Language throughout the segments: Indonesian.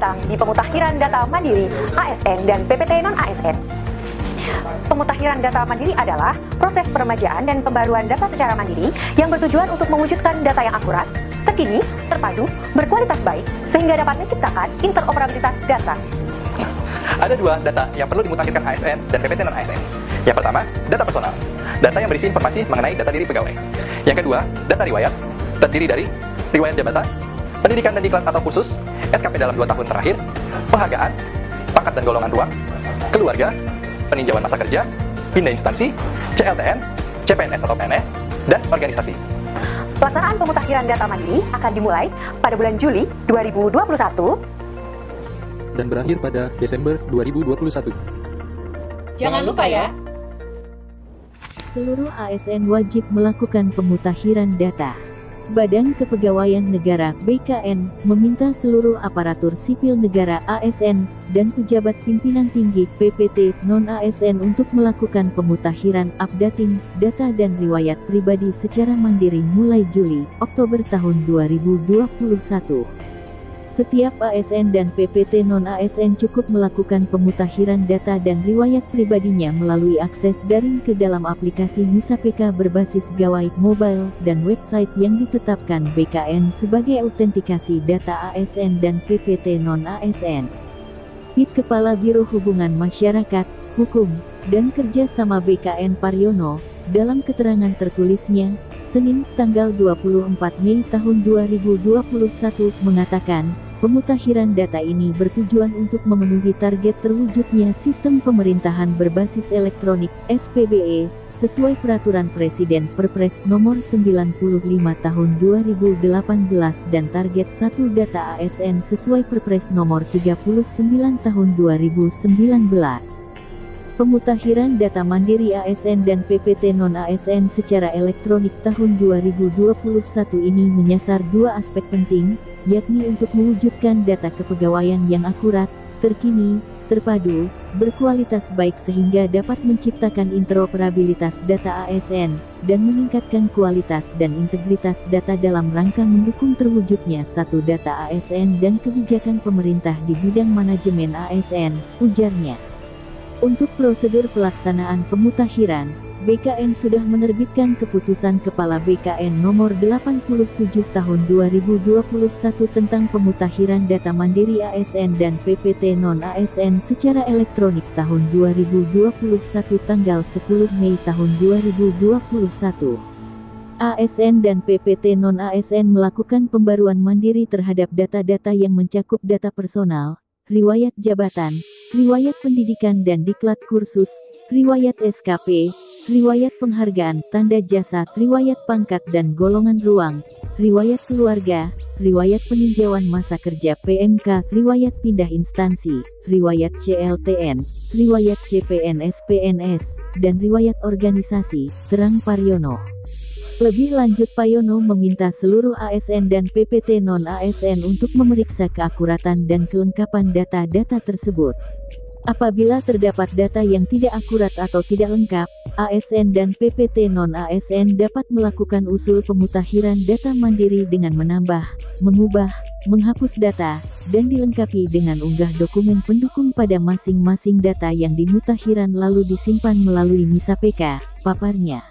datang di Pemutahiran Data Mandiri ASN dan PPT non-ASN. Pemutakhiran data mandiri adalah proses peremajaan dan pembaruan data secara mandiri yang bertujuan untuk mewujudkan data yang akurat, terkini, terpadu, berkualitas baik, sehingga dapat menciptakan interoperabilitas data. Ada dua data yang perlu dimutakhirkan ASN dan PPT non-ASN. Yang pertama, data personal, data yang berisi informasi mengenai data diri pegawai. Yang kedua, data riwayat, terdiri dari riwayat jabatan, pendidikan dan diklat atau kursus, SKP dalam 2 tahun terakhir, penghargaan, pangkat dan golongan ruang, keluarga, peninjauan masa kerja, pindah instansi, CLTN, CPNS atau PNS, dan organisasi. Pelaksanaan pemutakhiran data mandiri akan dimulai pada bulan Juli 2021 dan berakhir pada Desember 2021. Jangan lupa ya, seluruh ASN wajib melakukan pemutakhiran data. Badan Kepegawaian Negara (BKN) meminta seluruh aparatur sipil negara (ASN) dan pejabat pimpinan tinggi (PPT) non-ASN untuk melakukan pemutakhiran updating data dan riwayat pribadi secara mandiri mulai Juli-Oktober tahun 2021. Setiap ASN dan PPT non-ASN cukup melakukan pemutakhiran data dan riwayat pribadinya melalui akses daring ke dalam aplikasi MISAPK berbasis gawai mobile dan website yang ditetapkan BKN sebagai autentikasi data ASN dan PPT non-ASN. PIT Kepala Biro Hubungan Masyarakat, Hukum, dan Kerjasama BKN Paryono, dalam keterangan tertulisnya, Senin, tanggal 24 Mei tahun 2021, mengatakan, pemutakhiran data ini bertujuan untuk memenuhi target terwujudnya sistem pemerintahan berbasis elektronik (SPBE) sesuai Peraturan Presiden Perpres Nomor 95 Tahun 2018 dan target 1 data ASN sesuai Perpres Nomor 39 Tahun 2019. Pemutakhiran data mandiri ASN dan PPT non-ASN secara elektronik tahun 2021 ini menyasar 2 aspek penting, yakni untuk mewujudkan data kepegawaian yang akurat, terkini, terpadu, berkualitas baik sehingga dapat menciptakan interoperabilitas data ASN, dan meningkatkan kualitas dan integritas data dalam rangka mendukung terwujudnya satu data ASN dan kebijakan pemerintah di bidang manajemen ASN, ujarnya. Untuk prosedur pelaksanaan pemutakhiran, BKN sudah menerbitkan Keputusan Kepala BKN Nomor 87 Tahun 2021 tentang pemutakhiran data mandiri ASN dan PPT non-ASN secara elektronik tahun 2021 tanggal 10 Mei tahun 2021. ASN dan PPT non-ASN melakukan pembaruan mandiri terhadap data-data yang mencakup data personal, riwayat jabatan, riwayat pendidikan dan diklat kursus, riwayat SKP, riwayat penghargaan, tanda jasa, riwayat pangkat dan golongan ruang, riwayat keluarga, riwayat peninjauan masa kerja PMK, riwayat pindah instansi, riwayat CLTN, riwayat CPNS PNS, dan riwayat organisasi, terang Paryono. Lebih lanjut, Paryono meminta seluruh ASN dan PPT non-ASN untuk memeriksa keakuratan dan kelengkapan data-data tersebut. Apabila terdapat data yang tidak akurat atau tidak lengkap, ASN dan PPT non-ASN dapat melakukan usul pemutakhiran data mandiri dengan menambah, mengubah, menghapus data, dan dilengkapi dengan unggah dokumen pendukung pada masing-masing data yang dimutakhiran lalu disimpan melalui MISAPK, paparnya.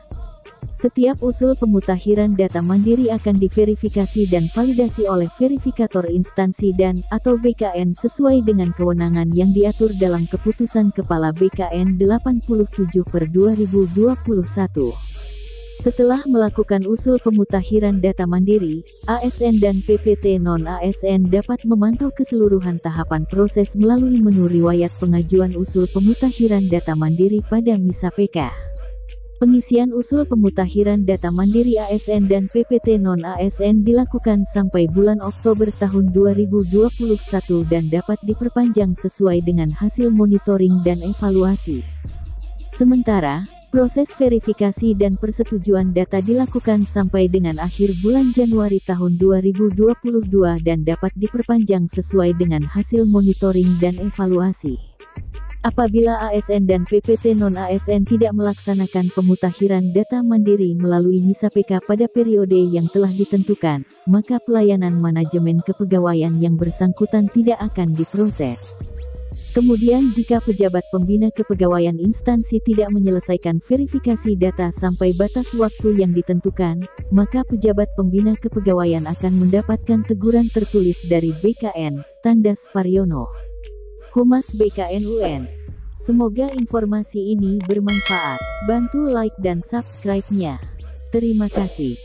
Setiap usul pemutakhiran data mandiri akan diverifikasi dan validasi oleh verifikator instansi dan/atau BKN sesuai dengan kewenangan yang diatur dalam Keputusan Kepala BKN 87/2021. Setelah melakukan usul pemutakhiran data mandiri, ASN dan PPT non-ASN dapat memantau keseluruhan tahapan proses melalui menu riwayat pengajuan usul pemutakhiran data mandiri pada MISAPK. Pengisian usul pemutakhiran data mandiri ASN dan PPT non-ASN dilakukan sampai bulan Oktober tahun 2021 dan dapat diperpanjang sesuai dengan hasil monitoring dan evaluasi. Sementara, proses verifikasi dan persetujuan data dilakukan sampai dengan akhir bulan Januari tahun 2022 dan dapat diperpanjang sesuai dengan hasil monitoring dan evaluasi. Apabila ASN dan PPT non-ASN tidak melaksanakan pemutakhiran data mandiri melalui MISA PK pada periode yang telah ditentukan, maka pelayanan manajemen kepegawaian yang bersangkutan tidak akan diproses. Kemudian jika pejabat pembina kepegawaian instansi tidak menyelesaikan verifikasi data sampai batas waktu yang ditentukan, maka pejabat pembina kepegawaian akan mendapatkan teguran tertulis dari BKN, tanda Sparyono, Humas BKN UN. Semoga informasi ini bermanfaat. Bantu like dan subscribe-nya. Terima kasih.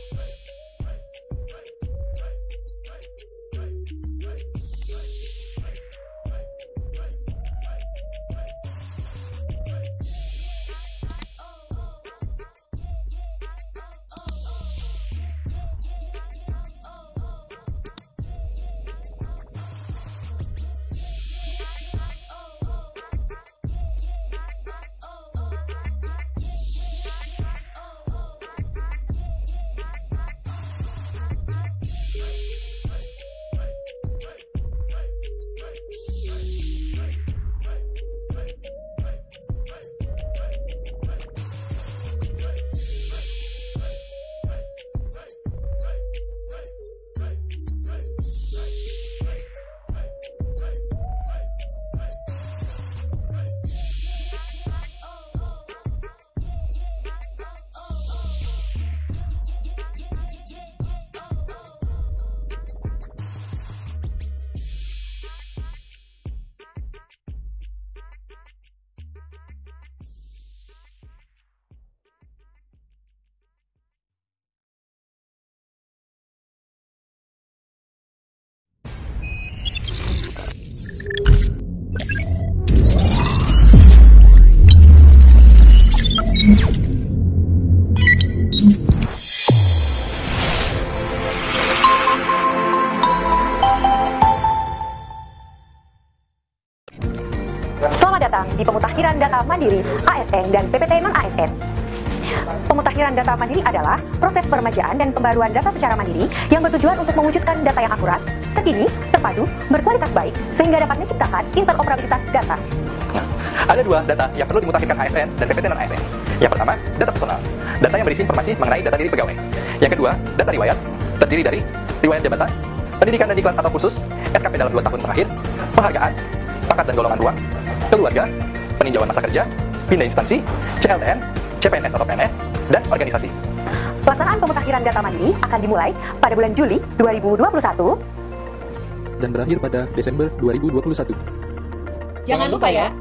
Selamat datang di pemutakhiran data mandiri ASN dan PPT non-ASN. Pemutakhiran data mandiri adalah proses peremajaan dan pembaruan data secara mandiri yang bertujuan untuk mewujudkan data yang akurat, terkini, terpadu, berkualitas baik, sehingga dapat menciptakan interoperabilitas data. Ada dua data yang perlu dimutakhirkan ASN dan PPT non-ASN. Yang pertama, data personal, data yang berisi informasi mengenai data diri pegawai. Yang kedua, data riwayat, terdiri dari riwayat jabatan, pendidikan dan diklat atau kursus, SKP dalam 2 tahun terakhir, penghargaan, pangkat dan golongan ruang, keluarga, peninjauan masa kerja, pindah instansi, CLTN, CPNS atau PNS, dan organisasi. Pelaksanaan pemutakhiran data mandiri akan dimulai pada bulan Juli 2021 dan berakhir pada Desember 2021. Jangan lupa ya,